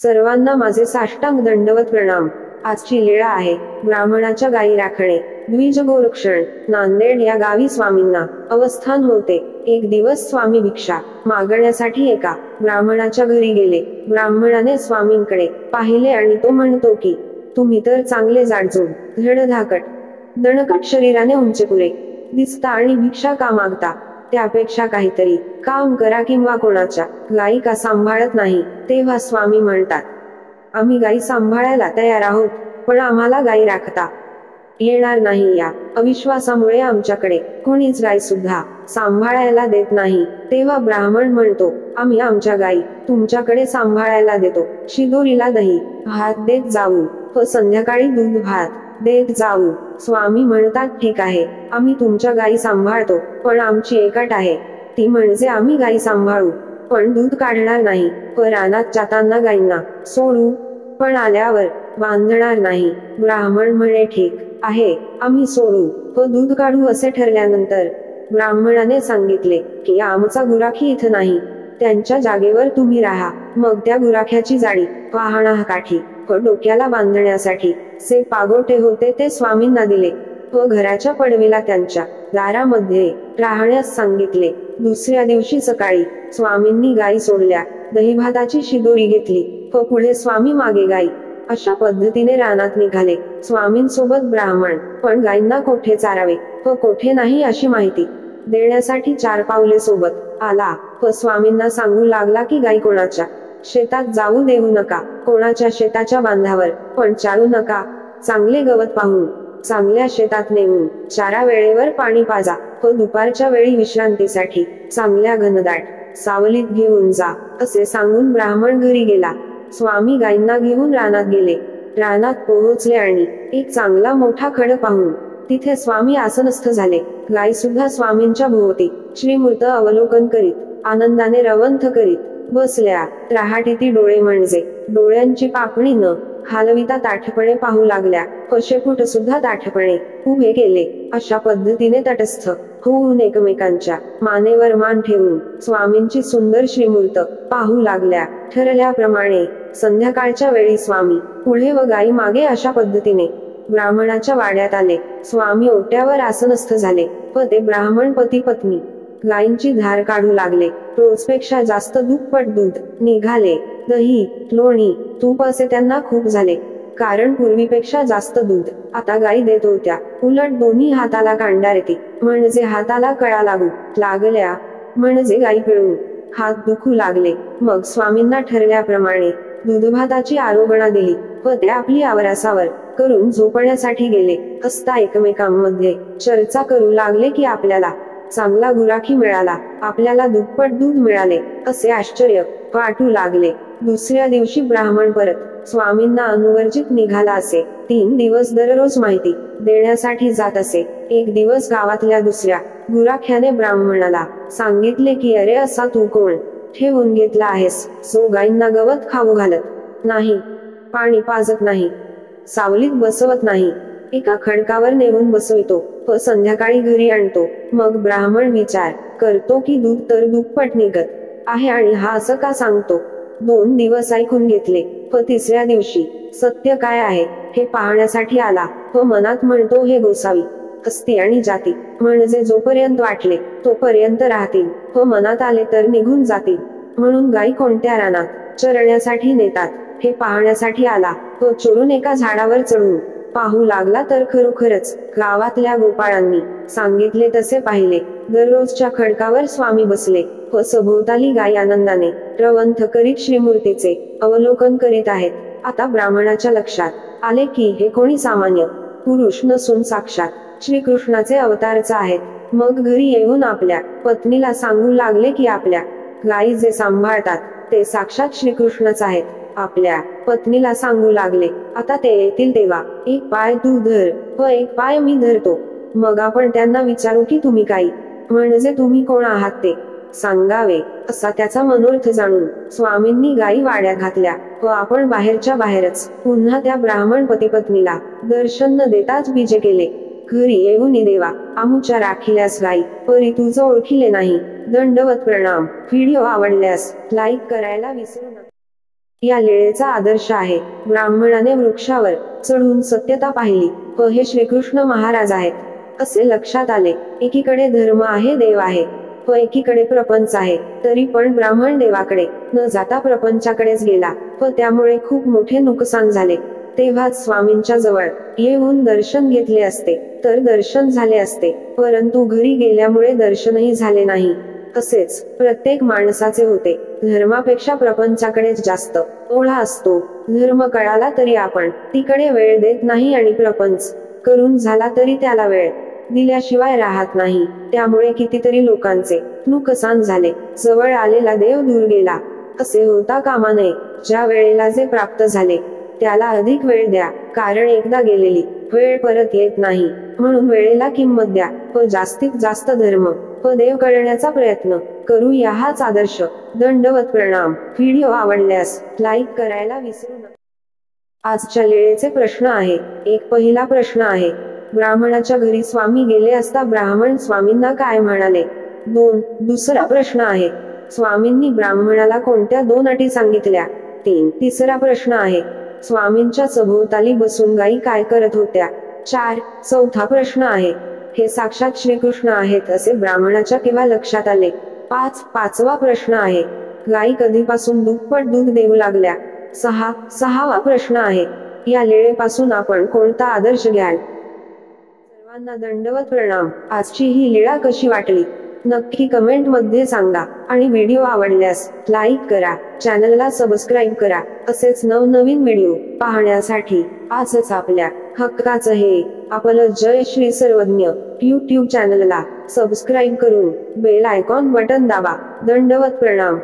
सर्वांना माझे साष्टांग दंडवत प्रणाम। आजची लीळा आहे ब्राह्मणाच्या गायी राखणे। द्विज गोरक्षण नांदेड या गावी स्वामींना अवस्थान होते। एक दिवस स्वामी भिक्षा मागण्यासाठी एका ब्राह्मणाच्या घरी गेले। ब्राह्मणाने स्वामींकडे पाहिले आणि तो म्हणतो की तुम्ही तर चांगले जाडजूड धडधाकट दणकट शरीराने उंचपुरे दिसता आणि भिक्षा का मागता? त्यापेक्षा काहीतरी काम करा किंवा कोणाच्या गायी का सांभाळत नाही? तेव्हा स्वामी म्हणतात, आम्ही गायी सांभाळायला तयार आहोत, पण आम्हाला गायी राखता येणार नाही। या अविश्वासामुळे आमच्याकडे कोणीच गाय सुद्धा सांभाळायला देत नाही। तेव्हा ब्राह्मण म्हणतो, आम्ही आमच्या गायी तुमच्याकडे सांभाळायला देतो। शिदोरीला दही भात देत जाऊ व संध्याकाळी दूध भात देत जाऊ। स्वामी म्हणतात, ठीक आहे, आम्ही तुमच्या गायी सांभाळतो, पण आमची एक अट आहे, ती म्हणजे आम्ही गायी सांभाळू पण दूध काढणार नाही व रानात जाताना गायींना सोडू पण आल्यावर बांधणार नाही। ब्राह्मण म्हणे, ठीक आहे, आम्ही सोडू व दूध काढू। असे ठरल्यानंतर ब्राह्मणाने सांगितले की आमचा गुराखी इथं नाही, त्यांच्या जागेवर तुम्ही राहा। मग त्या गुराख्याची जाळी वाहणा काठी व डोक्याला बांधण्यासाठी से पागोटे होते ते स्वामींना दिले व घराच्या पडवीला त्यांच्या दारामध्ये राहण्यास सांगितले। दुसऱ्या दिवशी सकाळी स्वामींनी गायी सोडल्या, दहीभाताची शिदोरी घेतली व पुढे स्वामी मागे गायी। अशा पद्धतीने रानात निघाले स्वामींसोबत ब्राह्मण। पण गायींना कोठे चारावे व कोठे नाही अशी माहिती देण्यासाठी 4 पावले सोबत आला व स्वामींना सांगू लागला की गायी कोणाच्या शेतात जाऊ देऊ नका, कोणाच्या शेताच्या बांधावर पण चारू नका। चांगले गवत पाहून चांगल्या शेतात नेऊन चारा वेळेवर पाणी पाजा व दुपारच्या वेळी विश्रांतीसाठी चांगल्या घनदाट सावलीत घेऊन जा। असे सांगून ब्राह्मण घरी गेला। स्वामी गायींना घेऊन रानात गेले। रानात पोहोचले आणि एक चांगला मोठा खड पाहून तिथे स्वामी आसनस्थ झाले। गायी सुद्धा स्वामींच्या भोवती श्रीमूर्त अवलोकन करीत आनंदाने रवंथ करीत बसल्या। रहाटेती डोळे म्हणजे डोळ्यांची पापणी न हालविता ताठपणे पाहू लागल्या व शेपूट सुद्धा ताठपणे उभे केले। अशा पद्धतीने तटस्थ होऊन एकमेकांच्या मानेवर मान ठेवून स्वामींची सुंदर श्रीमूर्त पाहू लागल्या। ठरल्याप्रमाणे संध्याकाळच्या वेळी स्वामी पुढे व गायी मागे अशा पद्धतीने ब्राह्मणाच्या वाड्यात आले। स्वामी ओट्यावर आसनस्थ झाले व ते ब्राह्मण पती पत्नी गायींची धार काढू लागले। रोजपेक्षा जास्त दुप्पट दूध निघाले। दही लोणी तूप असे त्यांना खूप झाले, कारण पूर्वीपेक्षा जास्त दूध आता गायी देत होत्या। उलट दोन्ही हाताला कांडार येते म्हणजे हाताला कळा लागू लागल्या, म्हणजे गायी पिळून हात दुखू लागले। मग स्वामींना ठरल्याप्रमाणे दूधभाताची आरोगणा दिली व ते आपली आवरासावर करून झोपण्यासाठी गेले असता एकमेकांमध्ये चर्चा करू लागले की आपल्याला चांगला गुराखी मिळाला, आपल्याला दुप्पट दूध मिळाले, असे आश्चर्य वाटू लागले। दुसऱ्या दिवशी ब्राह्मण परत स्वामींना अनुवर्जित निघाला असे। 3 दिवस दररोज माहिती देण्यासाठी जात असे। एक दिवस गावातल्या दुसऱ्या गुराख्याने ब्राह्मणाला सांगितले की अरे, असा तू कोण ठेवून घेतला आहेस जो गायींना गवत खाऊ घालत नाही, पाणी पाजत नाही, सावलीत बसवत नाही, एका खडकावर नेऊन बसवितो व संध्याकाळी घरी आणतो। मग ब्राह्मण विचार करतो की दूध तर दुप्पट निघत आहे आणि हा असं का सांगतो? 2 दिवस ऐकून घेतले व तिसऱ्या दिवशी सत्य काय आहे हे पाहण्यासाठी आला व मनात म्हणतो, हे गोसावी असती आणि जाती म्हणजे जोपर्यंत वाटले तोपर्यंत राहतील व मनात आले तर निघून जातील, म्हणून गायी कोणत्या रानात चरण्यासाठी नेतात हे पाहण्यासाठी आला व चोरून एका झाडावर चढून पाहू लागला तर खरोखरच गावातल्या गोपाळांनी सांगितले तसे पाहिले। दररोजच्या खडकावर स्वामी बसले व सभोवताली गायी आनंदाने रवंथ करीत श्रीमूर्तीचे अवलोकन करीत आहेत। आता ब्राह्मणाच्या लक्षात आले की हे कोणी सामान्य पुरुष नसून साक्षात श्रीकृष्णाचे अवतारच आहेत। मग घरी येऊन आपल्या पत्नीला सांगू लागले की आपल्या गायी जे सांभाळतात ते साक्षात श्रीकृष्णच आहेत। आपल्या पत्नीला सांगू लागले, आता ते येतील तेव्हा एक पाय तू धर व एक पाय मी धरतो, मग आपण त्यांना विचारू की तुम्ही गायी म्हणजे तुम्ही कोण आहात ते सांगावे। असा त्याचा मनोर्थ जाणून स्वामींनी गायी वाड्यात घातल्या व आपण बाहेरच्या बाहेरच पुन्हा त्या ब्राह्मण पती पत्नीला दर्शन न देताच बीजे केले। घरी येऊन देवा आमुच्या राखिल्यास गायी, परी तुझं ओळखिले नाही। दंडवत प्रणाम। व्हिडिओ आवडल्यास लाईक करायला विसरू नका। या लीळेचा आदर्श आहे. ब्राह्मणाने वृक्षावर चढून सत्यता पाहिली व हे श्रीकृष्ण महाराज आहेत असे लक्षात आले. एकीकडे धर्म आहे, देव आहे व एकीकडे प्रपंच आहे. तरी पण ब्राह्मण देवाकडे न जाता प्रपंचाकडेच गेला व त्यामुळे खूप मोठे नुकसान झाले. तेव्हाच स्वामींच्या जवळ येऊन दर्शन घेतले असते तर दर्शन झाले असते, परंतु घरी गेल्यामुळे दर्शनही झाले नाही. तसेच प्रत्येक माणसाचे होते. धर्मापेक्षा प्रपंचाकडेच जास्त ओढा असतो. धर्म कळाला तरी आपण तिकडे वेळ देत नाही आणि प्रपंच करून झाला तरी त्याला वेळ दिल्याशिवाय राहत नाही. त्यामुळे कितीतरी लोकांचे नुकसान झाले. जवळ आलेला देव दूर गेला असे होता कामा नये. ज्या वेळेला जे प्राप्त झाले त्याला अधिक वेळ द्या, कारण एकदा गेलेली वेळ परत येत नाही. म्हणून वेळेला किंमत द्या व जास्तीत जास्त धर्म व देव कळण्याचा प्रयत्न करूया. हाच आदर्श. दंडवत प्रणाम. व्हिडिओ आवडल्यास लाईक करायला विसरू नका. आजच्या लीळेचे प्रश्न आहे. पहिला प्रश्न आहे, ब्राह्मणाच्या घरी स्वामी गेले असता ब्राह्मण स्वामींना काय म्हणाले? दुसरा प्रश्न आहे, स्वामींनी ब्राह्मणाला कोणत्या 2 अटी सांगितल्या? तिसरा प्रश्न आहे, स्वामींच्या सभोवताली बसून गायी काय करत होत्या? चौथा प्रश्न आहे, हे साक्षात श्रीकृष्ण आहेत असे ब्राह्मणाच्या केव्हा लक्षात आले? पाचवा प्रश्न आहे, गायी कधीपासून दुप्पट दूध देऊ लागल्या? सहावा प्रश्न आहे, या लीळेपासून आपण कोणता आदर्श घ्याल? सर्वांना दंडवत प्रणाम. आजची ही लीळा कशी वाटली नक्की कमेंट मध्ये सांगा आणि व्हिडिओ आवडल्यास लाईक करा, चॅनलला सबस्क्राईब करा. असेच नवनवीन व्हिडिओ पाहण्यासाठी आजच आपल्या हक्काचं हे आपलं जय श्री सर्वज्ञ YouTube चॅनलला सबस्क्राईब करून बेल आयकॉन बटन दाबा. दंडवत प्रणाम.